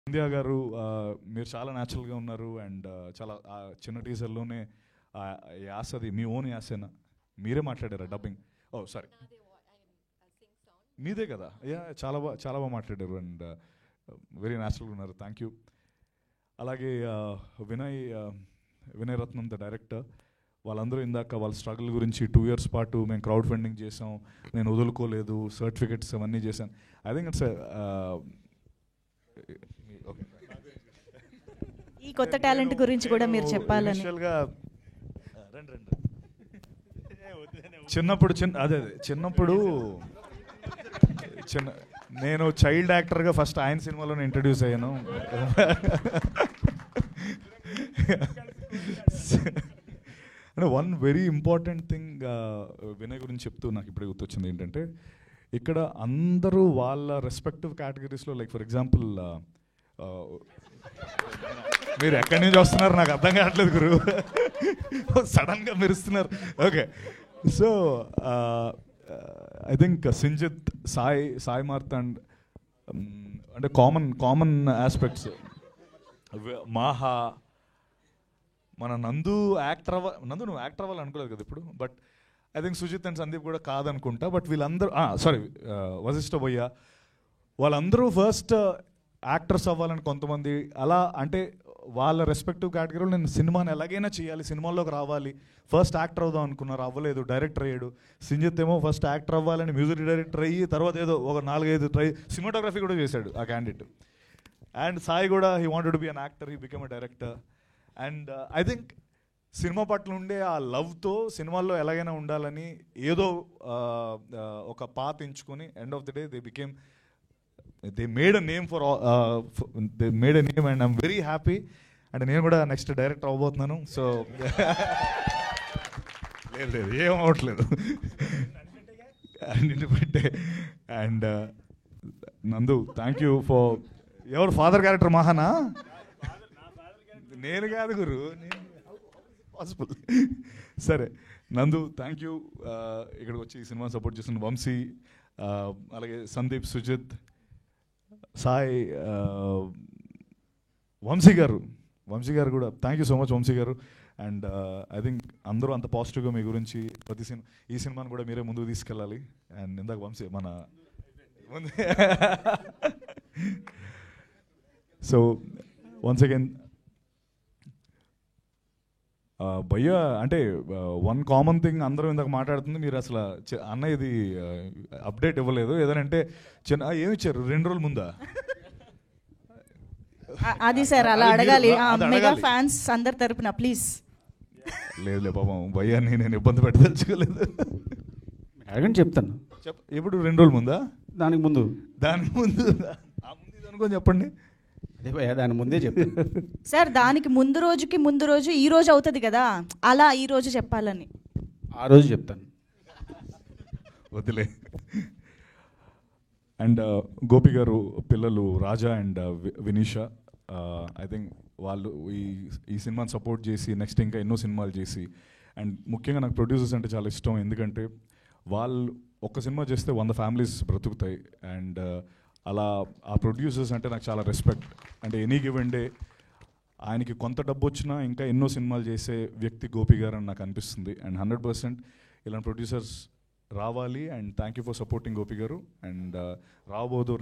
India గారు మీరు చాలా న్యాచురల్గా ఉన్నారు అండ్ చాలా చిన్న టీజర్లోనే యాసది మీ ఓన్ యాసేనా మీరే మాట్లాడారా డబ్బింగ్? ఓ సారీ మీదే కదా, యా చాలా బాగా మాట్లాడారు అండ్ వెరీ న్యాచురల్గా ఉన్నారు. Thank you. అలాగే వినయ్ రత్నం ద డైరెక్టర్, వాళ్ళందరూ ఇందాక వాళ్ళ స్ట్రగుల్ గురించి 2 years పాటు మేము క్రౌడ్ ఫండింగ్ చేసాం, నేను వదులుకోలేదు, సర్టిఫికెట్స్ అవన్నీ చేశాను. ఐ థింక్ ఇట్స్ ఈ కొత్త టాలెంట్ గురించి కూడా మీరు చెప్పాలని. చిన్నప్పుడు నేను చైల్డ్ యాక్టర్గా ఫస్ట్ ఆయన సినిమాలోనే ఇంట్రడ్యూస్ అయ్యాను. అంటే one very important thing Vinay గురించి చెప్తూ నాకు ఇప్పుడే గుర్తొచ్చింది ఏంటంటే, ఇక్కడ అందరూ వాళ్ళ రెస్పెక్టివ్ కేటగిరీస్లో, లైక్ ఫర్ ఎగ్జాంపుల్ మీరు ఎక్కడి నుంచి వస్తున్నారు నాకు అర్థం కావట్లేదు గురు, సడన్గా మెరుస్తున్నారు. Okay, so I think Sinjith, Sai Marthand అంటే కామన్ ఆస్పెక్ట్స్, మాహా, మన నందు నువ్వు యాక్టర్ అవ్వాలి అనుకోలేదు కదా ఇప్పుడు, but I think Sujith and Sandeep కూడా కాదనుకుంటా. బట్ వీళ్ళందరూ సారీ వశిష్ఠ భయ్య, వాళ్ళందరూ ఫస్ట్ యాక్టర్స్ అవ్వాలని కొంతమంది అలా, అంటే వాళ్ళ రెస్పెక్టివ్ కేటగిరీలో నేను సినిమాని ఎలాగైనా చేయాలి, సినిమాల్లోకి రావాలి, ఫస్ట్ యాక్టర్ అవుదాం అనుకున్నారు, అవ్వలేదు, డైరెక్టర్ అయ్యాడు. సింజిత్ ఏమో ఫస్ట్ యాక్టర్ అవ్వాలని మ్యూజిక్ డైరెక్టర్ అయ్యి తర్వాత ఏదో ఒక 4-5 ట్రై సినిమాటోగ్రఫీ కూడా చేశాడు ఆ క్యాండిడేట్. అండ్ సాయి కూడా he wanted to be an actor, he become a director. And I think cinema పట్ల ఉండే ఆ లవ్తో సినిమాల్లో ఎలాగైనా ఉండాలని ఏదో ఒక పాత్ ఎంచుకొని end of the day they made a name and I'm very happy. And నేను కూడా నెక్స్ట్ డైరెక్టర్ అవ్వబోతున్నాను. సో లేదు ఏం అవ్వట్లేదు అన్నింటి పెట్టే. అండ్ నందు థ్యాంక్ యూ ఫర్ ఎవరు ఫాదర్ క్యారెక్టర్ మహానా? నేను కాదు గురు, పాసిబుల్. సరే నందు థ్యాంక్ యూ, ఇక్కడికి వచ్చి ఈ సినిమా సపోర్ట్ చేస్తున్న వంశీ, అలాగే సందీప్, సుజిత్, సాయి, వంశీ గారు కూడా thank you so much Vamshi garu. And I think అందరూ అంత పాజిటివ్గా మీ గురించి ఈ సినిమాని కూడా మీరే ముందుకు తీసుకెళ్ళాలి. అండ్ ఇందాక వంశీ మన ముందు సో వన్స్ అగైన్ భయ్య, అంటే వన్ కామన్ థింగ్ అందరూ ఇందాక మాట్లాడుతుంది, మీరు అసలు అన్న ఇది అప్డేట్ ఇవ్వలేదు ఏదనంటే ఏమి ఇచ్చారు 2 రోజుల ముందా? అది సార్ అలా అడగాలి మెగా ఫ్యాన్స్ అందరి తరపున ప్లీజ్. లేదు పాపం భయ్య, నేను ఇబ్బంది పెట్టదలుచుకోలేదు. అడగండి చెప్తాను. ఇప్పుడు 2 రోజుల ముందా? దానికి ముందు అనుకొని చెప్పండి. దాని ముందే చెప్తాను సార్. దానికి ముందు రోజు ఈ రోజు అవుతుంది కదా, అలా ఈ రోజు చెప్పాలని. ఆ రోజు చెప్తాను, వదిలే. అండ్ గోపి గారు పిల్లలు రాజా అండ్ వినీషా, ఐ థింక్ వాళ్ళు ఈ సినిమాని సపోర్ట్ చేసి నెక్స్ట్ ఇంకా ఎన్నో సినిమాలు చేసి, అండ్ ముఖ్యంగా నాకు ప్రొడ్యూసర్స్ అంటే చాలా ఇష్టం. ఎందుకంటే వాళ్ళు ఒక్క సినిమా చేస్తే 100 ఫ్యామిలీస్ బ్రతుకుతాయి. అండ్ అలా ఆ ప్రొడ్యూసర్స్ అంటే నాకు చాలా రెస్పెక్ట్. అంటే ఎనీ గివెన్ డే ఆయనకి కొంత డబ్బు వచ్చినా ఇంకా ఎన్నో సినిమాలు చేసే వ్యక్తి గోపి గారు అని నాకు అనిపిస్తుంది. అండ్ 100% ఇలాంటి ప్రొడ్యూసర్స్ రావాలి. And thank you for supporting Gopi garu. And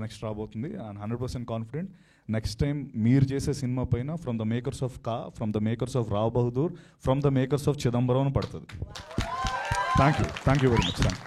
next రాబోతుంది. అండ్ 100% కాన్ఫిడెంట్ నెక్స్ట్ టైం మీరు చేసే సినిమా పైన from the makers of from the makers of Rao Bahadur, from the makers of Chidambaram పడుతుంది. Thank you very much. Thank you.